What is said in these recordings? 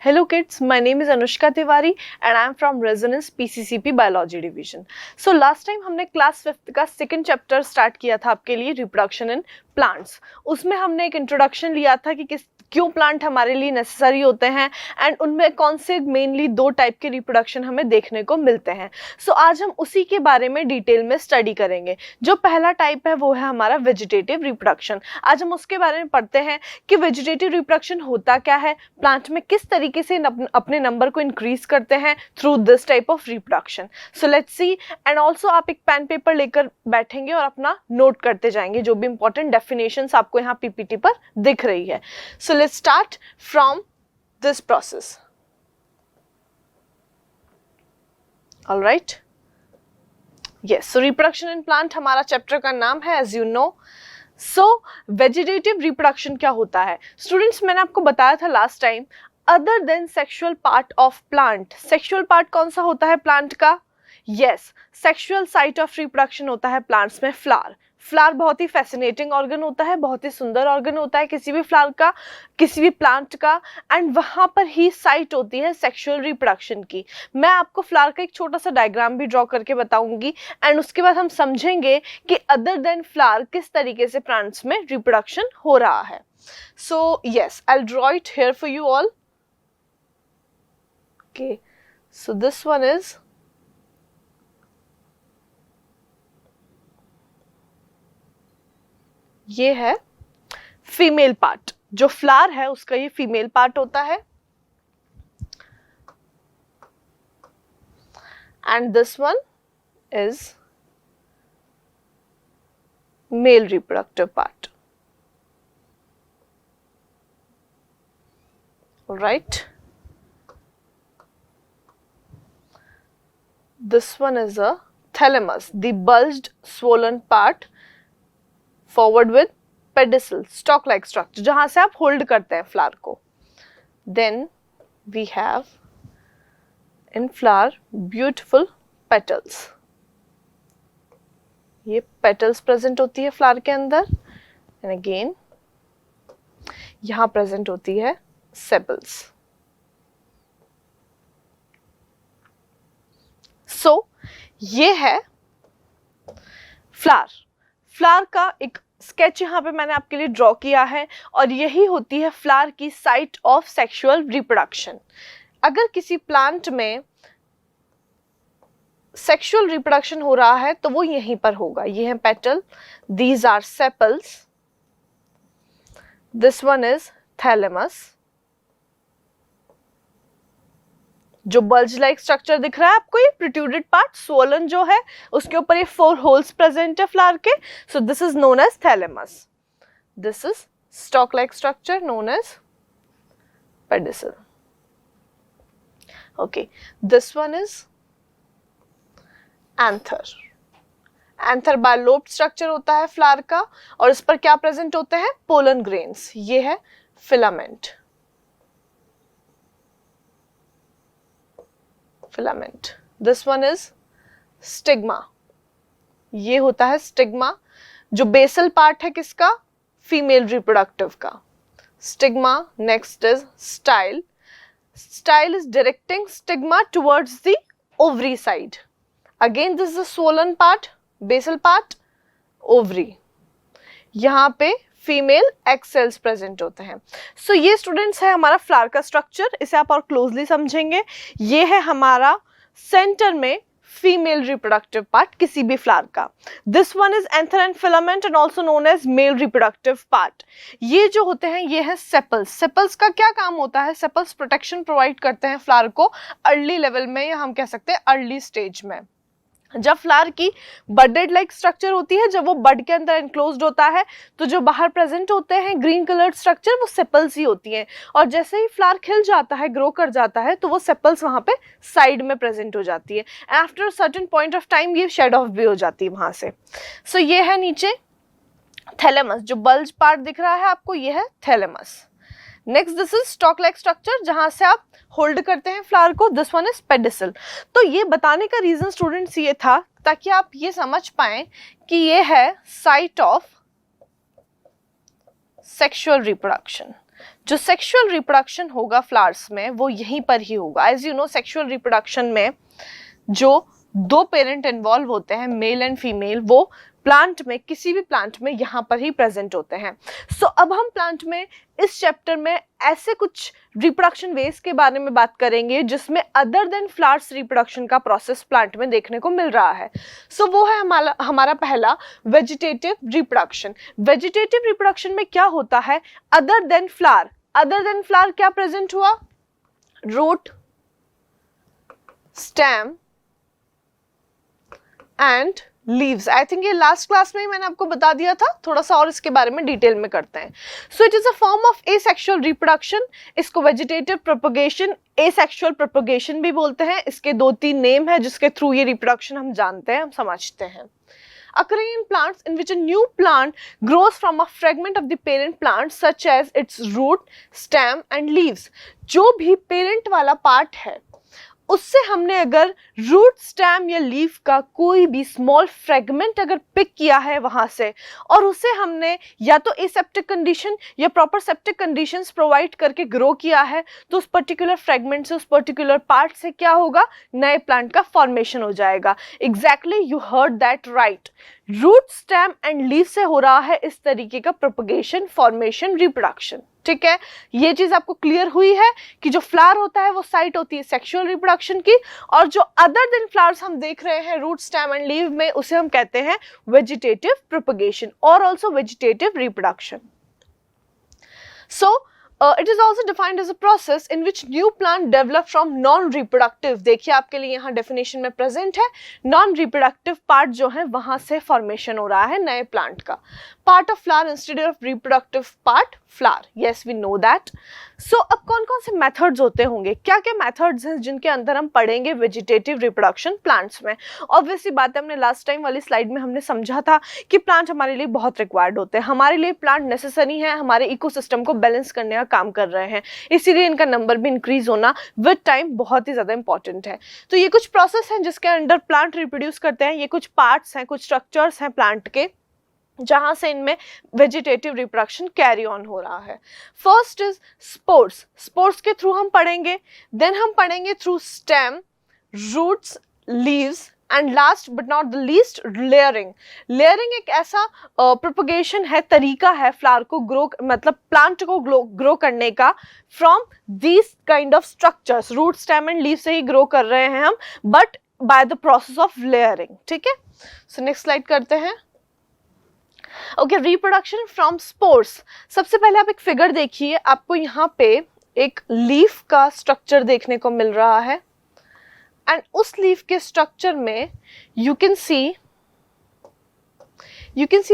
Hello kids, my name is Anushka Tiwari and I am from Resonance PCCP Biology Division. So last time हमने class 5th का second chapter start किया था आपके लिए reproduction in plants. उसमें हमने एक इंट्रोडक्शन लिया था कि क्यों प्लांट हमारे लिए नेसेसरी होते हैं एंड उनमें कौन से मेनली 2 टाइप के रिप्रोडक्शन हमें देखने को मिलते हैं. सो आज हम उसी के बारे में डिटेल में स्टडी करेंगे. जो पहला टाइप है वो है हमारा वेजिटेटिव रिप्रोडक्शन. आज हम उसके बारे में पढ़ते हैं कि वेजिटेटिव रिप्रोडक्शन होता क्या है, प्लांट में किस तरीके से अपने नंबर को इंक्रीज करते हैं through this type of reproduction. So let's see. And also आप एक पेन पेपर लेकर बैठेंगे और अपना नोट करते जाएंगे जो भी इंपॉर्टेंट डेफिनेशंस आपको यहाँ पीपीटी पर दिख रही है. So let's start from this process. Alright, yes. So reproduction in plant हमारा चैप्टर का नाम है, as you know. So vegetative reproduction क्या होता है स्टूडेंट्स, मैंने आपको बताया था last time. Other than sexual part of plant, sexual part कौन सा होता है प्लांट का? Yes, sexual site of reproduction होता है प्लांट्स में फ्लावर. फ्लावर बहुत ही फैसिनेटिंग ऑर्गन होता है, बहुत ही सुंदर ऑर्गन होता है किसी भी फ्लावर का, किसी भी प्लांट का. एंड वहां पर ही साइट होती है सेक्सुअल रिप्रोडक्शन की. मैं आपको फ्लावर का एक छोटा सा डायग्राम भी ड्रॉ करके बताऊंगी एंड उसके बाद हम समझेंगे कि अदर देन फ्लावर किस तरीके से प्लांट्स में रिप्रोडक्शन हो रहा है. So yes, I will draw it here for you all. Okay, so this one is ये है फीमेल पार्ट. जो फ्लावर है उसका ये फीमेल पार्ट होता है. And this one is male reproductive part. Alright, this one is a thalamus, the bulged swollen part forward with pedicel, stalk like structure, जहां से आप होल्ड करते हैं फ्लावर को. Then we have in flower beautiful petals. ये petals present होती है flower के अंदर. एंड अगेन यहां प्रेजेंट होती है सेपल्स. सो ये है फ्लावर. फ्लावर का एक स्केच यहाँ पे मैंने आपके लिए ड्रॉ किया है और यही होती है फ्लावर की साइट ऑफ सेक्सुअल रिप्रोडक्शन. अगर किसी प्लांट में सेक्सुअल रिप्रोडक्शन हो रहा है तो वो यहीं पर होगा. ये है petal, these are sepals, this one is thalamus. जो बल्ज लाइक स्ट्रक्चर दिख रहा है आपको, ये प्रोट्रूडेड पार्ट स्वोलन जो है उसके ऊपर ये 4 होल्स प्रेजेंट है फ्लावर के. So this is known as thalamus. This is stalk like structure known as pedicel. Okay, this one is anther. Anther bilobed structure होता है फ्लावर का और इस पर क्या प्रेजेंट होते हैं? Pollen grains. ये है filament. Filament. This one is stigma. ये होता है स्टिग्मा. जो बेसल पार्ट है किसका? फीमेल रिप्रोडक्टिव का. Stigma. Next is style. Style is directing stigma towards the ovary side. Again this is the swollen part, basal part, ovary. यहाँ पे female egg cells present होते हैं. सो ये स्टूडेंट्स है हमारा फ्लावर का स्ट्रक्चर. इसे आप और क्लोजली समझेंगे. ये है हमारा सेंटर में फीमेल रिप्रोडक्टिव पार्ट किसी भी फ्लावर का. This one is anther and filament and also known as male reproductive part. ये जो होते हैं ये है सेपल्स. सेपल्स का क्या काम होता है? सेपल्स प्रोटेक्शन प्रोवाइड करते हैं फ्लावर को अर्ली लेवल में, या हम कह सकते हैं अर्ली स्टेज में. जब फ्लावर की बडेड लाइक स्ट्रक्चर होती है, जब वो बड के अंदर एनक्लोज्ड होता है, तो जो बाहर प्रेजेंट होते हैं ग्रीन कलर्ड स्ट्रक्चर वो सेपल्स ही होती हैं. और जैसे ही फ्लावर खिल जाता है, ग्रो कर जाता है, तो वो सेपल्स वहां पे साइड में प्रेजेंट हो जाती है. After certain point of time ये शेड ऑफ भी हो जाती है वहां से. सो ये है नीचे थैलेमस. जो बल्ज पार्ट दिख रहा है आपको, ये है thalamus. Next this is stalk like structure, जहां से आप होल्ड करते हैं फ्लावर को. This one is pedicel. तो ये बताने का रीजन स्टूडेंट्स ये था ताकि आप ये समझ पाएं कि ये है साइट ऑफ सेक्सुअल रिप्रोडक्शन. जो सेक्सुअल रिप्रोडक्शन होगा फ्लावर्स में वो यहीं पर ही होगा। As you know sexual reproduction में जो दो पेरेंट इन्वॉल्व होते हैं, मेल एंड फीमेल, वो प्लांट में, किसी भी प्लांट में यहाँ पर ही प्रेजेंट होते हैं। सो अब हम प्लांट में इस चैप्टर में ऐसे कुछ रिप्रोडक्शन वेज के बारे में बात करेंगे जिसमें अदर देन फ्लावर्स रिप्रोडक्शन का प्रोसेस प्लांट में देखने को मिल रहा है। सो वो है हमारा पहला वेजिटेटिव रिप्रोडक्शन। वेजिटेटिव रिप्रोडक्शन में क्या होता है, other than flower, other than flower क्या प्रेजेंट हुआ, root, stem and leaves. I think ये लास्ट क्लास में ही मैंने आपको बता दिया था, थोड़ा सा और इसके बारे में डिटेल में करते हैं। So it is a form of asexual reproduction. इसको वेजिटेटिव प्रोपगेशन, एसेक्सुअल प्रोपगेशन भी बोलते हैं। इसके 2-3 नेम है जिसके थ्रू ये रिप्रोडक्शन हम जानते हैं, हम समझते हैं। Occurring in plants in which a new plant grows from a fragment of the parent plant such as its root, stem and leaves। जो भी पेरेंट वाला पार्ट है उससे हमने अगर रूट, स्टेम या लीफ का कोई भी स्मॉल फ्रेगमेंट अगर पिक किया है वहां से, और उसे हमने या तो एसेप्टिक कंडीशन या प्रॉपर सेप्टिक कंडीशंस प्रोवाइड करके ग्रो किया है, तो उस पर्टिकुलर फ्रेगमेंट से, उस पर्टिकुलर पार्ट से क्या होगा, नए प्लांट का फॉर्मेशन हो जाएगा। Exactly, you heard that right. Root, stem and leaf से हो रहा है इस तरीके का प्रोपगेशन, फॉर्मेशन, रिप्रोडक्शन। ठीक है, ये चीज आपको क्लियर हुई है कि जो फ्लावर होता है वो साइट होती है सेक्सुअल रिप्रोडक्शन की, और जो अदर देन फ्लावर्स हम देख रहे हैं रूट, स्टेम एंड लीव में, उसे हम कहते हैं वेजिटेटिव प्रोपगेशन और also vegetative reproduction. So it is also defined as a process in which new plant develop from non-reproductive। देखिए आपके लिए यहाँ डेफिनेशन में प्रेजेंट है, non-reproductive पार्ट जो है वहां से फॉर्मेशन हो रहा है नए प्लांट का। Part of flower instead of reproductive part flower, yes we know that. So अब कौन कौन से मेथड्स होते होंगे, क्या क्या मेथड्स हैं जिनके अंदर हम पढ़ेंगे वेजिटेटिव रिप्रोडक्शन प्लांट्स में। ऑब्वियसली बात है, हमने लास्ट टाइम वाली स्लाइड में हमने समझा था कि प्लांट हमारे लिए बहुत रिक्वायर्ड होते हैं, हमारे लिए प्लांट नेसेसरी है, हमारे इकोसिस्टम को बैलेंस करने का काम कर रहे हैं, इसीलिए इनका नंबर भी इंक्रीज होना विद टाइम बहुत ही ज्यादा इंपॉर्टेंट है। तो ये कुछ प्रोसेस हैं जिसके अंडर प्लांट रिप्रोड्यूस करते हैं, ये कुछ पार्ट्स हैं, कुछ स्ट्रक्चर्स हैं प्लांट के जहां से इनमें वेजिटेटिव रिप्रोडक्शन कैरी ऑन हो रहा है। फर्स्ट इज स्पोर्स, स्पोर्स के थ्रू हम पढ़ेंगे, देन हम पढ़ेंगे through stem, roots, leaves and last but not the least layering. Layering एक ऐसा प्रोपगेशन है, तरीका है फ्लावर को ग्रो, मतलब प्लांट को ग्रो करने का from these kind of structures. Root, stem and leave से ही ग्रो कर रहे हैं हम, but by the process of layering. ठीक है, सो नेक्स्ट स्लाइड करते हैं। Okay, reproduction from spores. सबसे पहले आप एक फिगर देखिए, आपको यहाँ पे एक लीफ का स्ट्रक्चर देखने को मिल रहा है, एंड उस लीफ के स्ट्रक्चर में you can see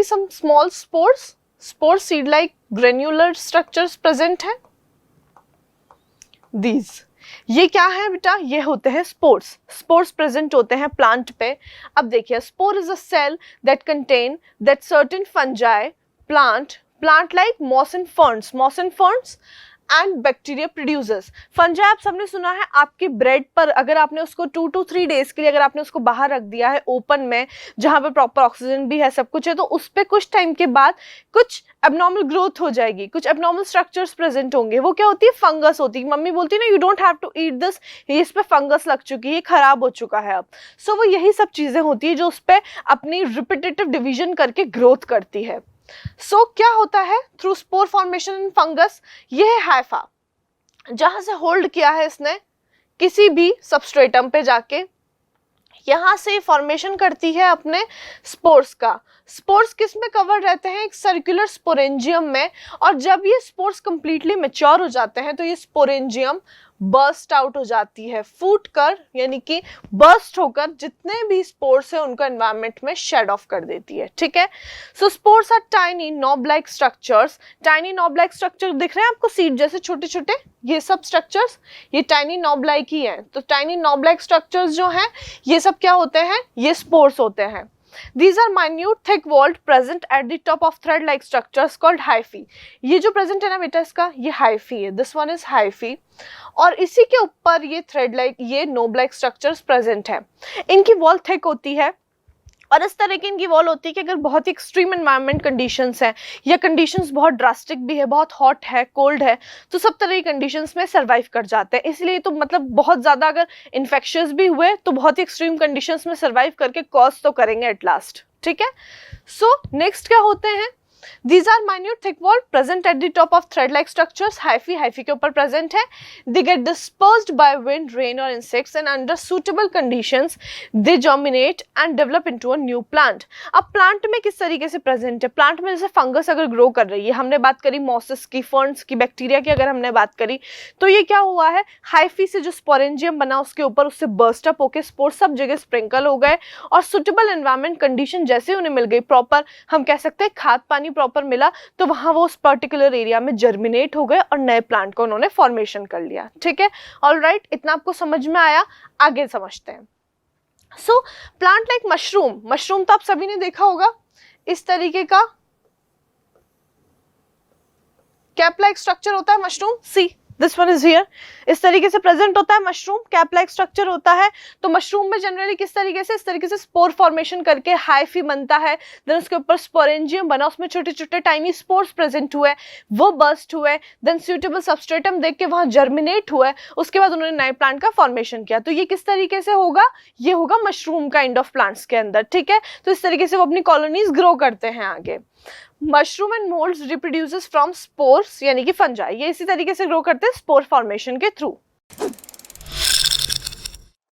some small spores, spore seed like granular structures present है। दीज, ये क्या है बेटा, ये होते हैं स्पोर्स। स्पोर्स प्रेजेंट होते हैं प्लांट पे। अब देखिए, spore is a cell that contain that certain fungi plant like moss and ferns and bacteria producers. Fungi आप सबने सुना है, आपकी ब्रेड पर अगर आपने उसको 2 to 3 डेज के लिए अगर आपने उसको बाहर रख दिया है ओपन में, जहां पे प्रॉपर ऑक्सीजन भी है, सब कुछ है, तो उस पर कुछ टाइम के बाद कुछ एबनॉर्मल ग्रोथ हो जाएगी, कुछ एबनॉर्मल स्ट्रक्चर्स प्रेजेंट होंगे। वो क्या होती है, फंगस होती है। मम्मी बोलती है ना, you don't have to eat this, ये इस पे फंगस लग चुकी है, ये खराब हो चुका है अब। सो वो यही सब चीजें होती है जो उस पर अपनी रिपीटेटिव डिवीजन करके ग्रोथ करती है। सो क्या होता है through spore formation in fungus, ये है हाइफा, जहां से होल्ड किया है इसने किसी भी सबस्ट्रेटम पे जाके, यहां से फॉर्मेशन करती है अपने स्पोर्स का। स्पोर्स किस में कवर रहते हैं, एक सर्कुलर स्पोरेंजियम में, और जब ये स्पोर्स कंप्लीटली मैच्योर हो जाते हैं तो ये स्पोरेंजियम बर्स्ट आउट हो जाती है, फूट कर, यानी कि बर्स्ट होकर जितने भी स्पोर्स है उनको एनवायरनमेंट में शेड ऑफ कर देती है। ठीक है, so spores are tiny knob like structures. Tiny knob like structure दिख रहे हैं आपको, सीड जैसे छोटे छोटे, ये सब स्ट्रक्चर्स ये टाइनी नॉब लाइक ही हैं। तो टाइनी नॉब लाइक स्ट्रक्चर्स जो हैं ये सब क्या होते हैं, ये स्पोर्स होते हैं। These are minute thick walled present at the top of thread like structures called hyphae। ये जो present है ना बेटा इसका, ये hyphae है, this one is hyphae, और इसी के ऊपर ये thread like, ये knob like structures present है। इनकी wall thick होती है और इस तरह की इनकी वॉल होती है कि अगर बहुत ही एक्सट्रीम एनवायरनमेंट कंडीशंस हैं या कंडीशंस बहुत ड्रास्टिक भी है, बहुत हॉट है, कोल्ड है, तो सब तरह की कंडीशंस में सर्वाइव कर जाते हैं। इसलिए तो मतलब बहुत ज़्यादा अगर इन्फेक्शियस भी हुए तो बहुत ही एक्सट्रीम कंडीशंस में सर्वाइव करके कॉज तो करेंगे एट लास्ट। ठीक है, सो नेक्स्ट क्या होते हैं, These are minute thick wall present at the top of thread like structures. Hyphae के ऊपर present है. They get dispersed by wind, rain or insects and under suitable conditions they germinate and develop into a new plant. अब plant में किस तरीके से present है, plant में जैसे फंगस अगर ग्रो कर रही है, हमने बात करी मॉसेस की, फर्न्स की, बैक्टीरिया की अगर हमने बात करी, तो ये क्या हुआ है, हाइफी से जो स्पोरेंजियम बना उसके ऊपर उससे बर्स्ट अप होकर स्पोर सब जगह स्प्रिंकल हो गए और सुटेबल एनवायरमेंट कंडीशन जैसे उन्हें मिल गई, प्रॉपर हम कह सकते हैं खाद पानी प्रॉपर मिला, तो वहां वो उस पर्टिकुलर एरिया में जर्मिनेट हो गए और नए प्लांट को उन्होंने फॉर्मेशन कर लिया। ठीक है, ऑलराइट, इतना आपको समझ में आया, आगे समझते हैं। सो प्लांट लाइक मशरूम, मशरूम तो आप सभी ने देखा होगा, इस तरीके का कैप लाइक स्ट्रक्चर होता है mushroom, see this one is here, इस तरीके से प्रेजेंट होता है मशरूम, कैप लाइक स्ट्रक्चर होता है। तो मशरूम में जनरली किस तरीके से, इस तरीके से स्पोर फॉर्मेशन करके हाइफी बनता है, देन उसके ऊपर स्पोरेंजियम बना, उसमें छोटे छोटे टाइनी स्पोर्स प्रेजेंट हुए, वो बर्स्ट हुए, देन सुटेबल सबस्ट्रेटम देख के वहां जर्मिनेट हुआ, उसके बाद उन्होंने नए प्लांट का फॉर्मेशन किया। तो ये किस तरीके से होगा, ये होगा मशरूम काइंड ऑफ प्लांट्स के अंदर। ठीक है, तो इस तरीके से वो अपनी कॉलोनीज ग्रो करते हैं आगे। Mushroom and moulds reproduces from spores यानी कि फंजाई, ये इसी तरीके से ग्रो करते हैं स्पोर फॉर्मेशन के थ्रू।